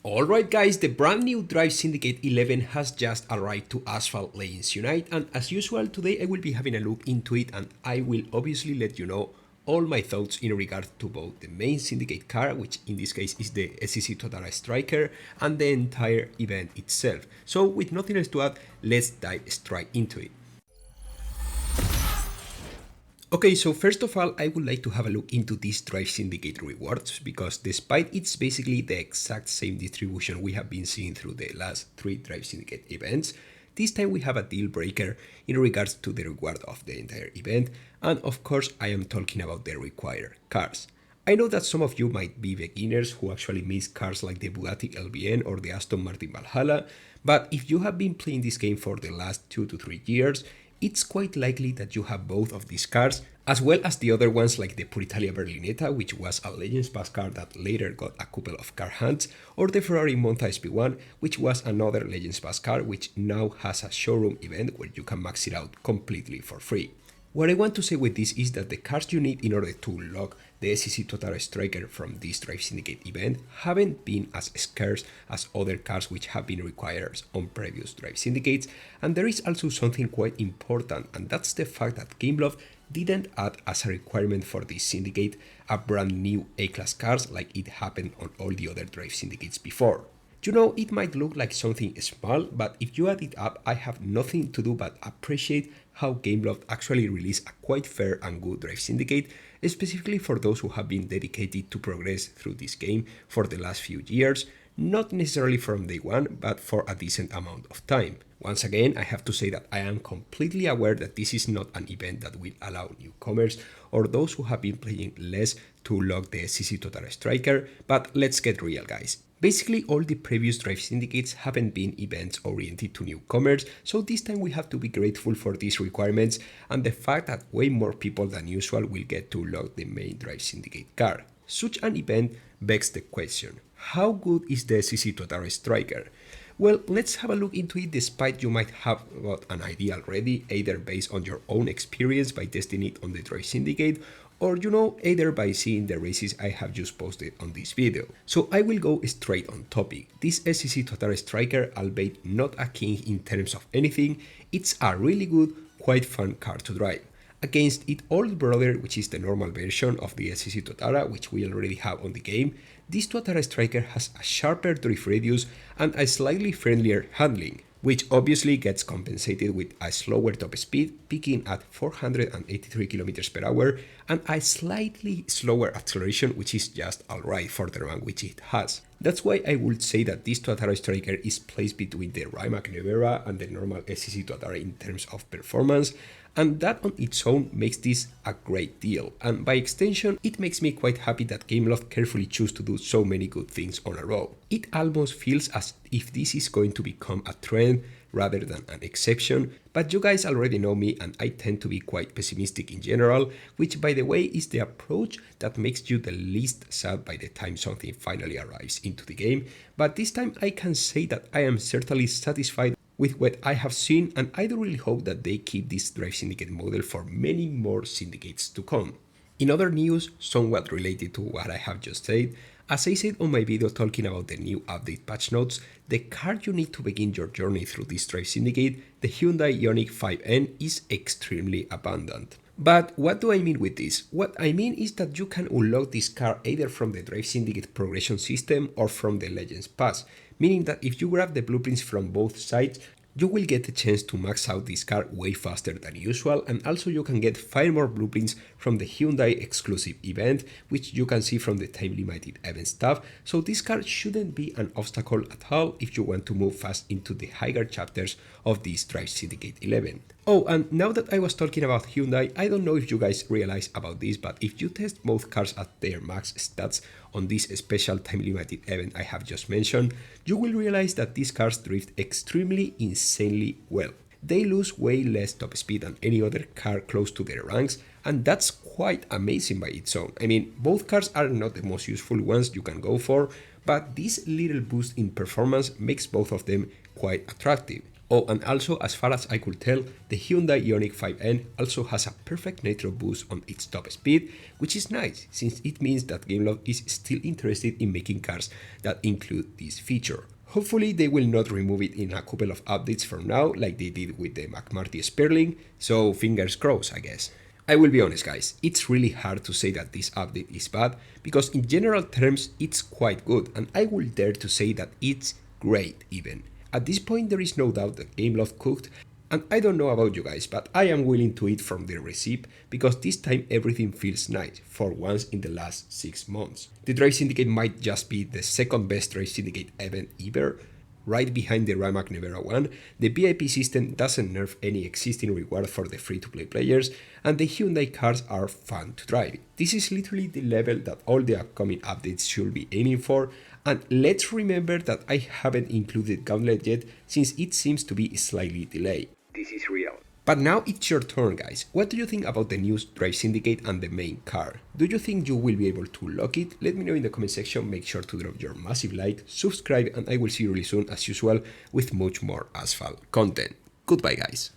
Alright guys, the brand new Drive Syndicate 11 has just arrived to Asphalt Legends Unite, and as usual today I will be having a look into it and I will obviously let you know all my thoughts in regard to both the main Syndicate car, which in this case is the SSC Tuatara Striker, and the entire event itself. So with nothing else to add, let's dive straight into it. Okay, so first of all, I would like to have a look into these Drive Syndicate rewards, because despite it's basically the exact same distribution we have been seeing through the last 3 Drive Syndicate events, this time we have a deal breaker in regards to the reward of the entire event, and of course I am talking about the required cars. I know that some of you might be beginners who actually miss cars like the Bugatti LBN or the Aston Martin Valhalla, but if you have been playing this game for the last 2 to 3 years, it's quite likely that you have both of these cars, as well as the other ones like the Puritalia Berlinetta, which was a Legends Pass car that later got a couple of car hunts, or the Ferrari Monza SP1, which was another Legends Pass car which now has a showroom event where you can max it out completely for free. What I want to say with this is that the cars you need in order to unlock the SSC Tuatara Striker from this Drive Syndicate event haven't been as scarce as other cars which have been required on previous Drive Syndicates, and there is also something quite important, and that's the fact that Gameloft didn't add as a requirement for this syndicate a brand new A-class cars like it happened on all the other Drive Syndicates before. You know, it might look like something small, but if you add it up, I have nothing to do but appreciate how Gameloft actually released a quite fair and good Drive Syndicate, specifically for those who have been dedicated to progress through this game for the last few years, not necessarily from day one, but for a decent amount of time. Once again, I have to say that I am completely aware that this is not an event that will allow newcomers or those who have been playing less to unlock the SSC Tuatara Striker, but let's get real guys. Basically, all the previous Drive Syndicates haven't been events oriented to newcomers, so this time we have to be grateful for these requirements and the fact that way more people than usual will get to unlock the main Drive Syndicate car. Such an event begs the question, how good is the SSC Tuatara Striker? Well, let's have a look into it, despite you might have got an idea already, either based on your own experience by testing it on the Drive Syndicate, or either by seeing the races I have just posted on this video. So I will go straight on topic. This SSC Tuatara Striker, albeit not a king in terms of anything, it's a really good, quite fun car to drive. Against its old brother, which is the normal version of the SSC Tuatara, which we already have on the game, this Tuatara Striker has a sharper drift radius and a slightly friendlier handling, which obviously gets compensated with a slower top speed, peaking at 483 km per hour, and a slightly slower acceleration, which is just alright for the rank which it has. That's why I would say that this Tuatara Striker is placed between the Rimac Nevera and the normal SSC Tuatara in terms of performance, and that on its own makes this a great deal, and by extension it makes me quite happy that Gameloft carefully chose to do so many good things on a row. It almost feels as if this is going to become a trend rather than an exception, but you guys already know me and I tend to be quite pessimistic in general, which by the way is the approach that makes you the least sad by the time something finally arrives into the game, but this time I can say that I am certainly satisfied with what I have seen, and I do really hope that they keep this Drive Syndicate model for many more syndicates to come. In other news, somewhat related to what I have just said, as I said on my video talking about the new update patch notes, the car you need to begin your journey through this Drive Syndicate, the Hyundai Ioniq 5N, is extremely abundant. But what do I mean with this? What I mean is that you can unlock this car either from the Drive Syndicate progression system or from the Legends Pass, meaning that if you grab the blueprints from both sides, you will get a chance to max out this car way faster than usual, and also you can get 5 more blueprints from the Hyundai exclusive event, which you can see from the time limited event stuff, so this car shouldn't be an obstacle at all if you want to move fast into the higher chapters of this Drive Syndicate 11. Oh, and now that I was talking about Hyundai, I don't know if you guys realize about this, but if you test both cars at their max stats on this special time limited event I have just mentioned, you will realize that these cars drift extremely insanely well. They lose way less top speed than any other car close to their ranks, and that's quite amazing by its own. I mean, both cars are not the most useful ones you can go for, but this little boost in performance makes both of them quite attractive. Oh, and also, as far as I could tell, the Hyundai Ioniq 5N also has a perfect nitro boost on its top speed, which is nice, since it means that Gameloft is still interested in making cars that include this feature. Hopefully they will not remove it in a couple of updates from now, like they did with the McMurty Sperling, so fingers crossed, I guess. I will be honest guys, it's really hard to say that this update is bad, because in general terms it's quite good, and I will dare to say that it's great even. At this point there is no doubt that Gameloft cooked, and I don't know about you guys, but I am willing to eat from the recipe, because this time everything feels nice, for once in the last 6 months. The Drive Syndicate might just be the second best Drive Syndicate event ever, right behind the Rimac Nevera one. The VIP system doesn't nerf any existing reward for the free-to-play players, and the Hyundai cars are fun to drive. This is literally the level that all the upcoming updates should be aiming for, and let's remember that I haven't included Gauntlet yet, since it seems to be slightly delayed. This is real. But now it's your turn guys. What do you think about the new Drive Syndicate and the main car? Do you think you will be able to lock it? Let me know in the comment section, make sure to drop your massive like, subscribe, and I will see you really soon as usual with much more Asphalt content. Goodbye guys.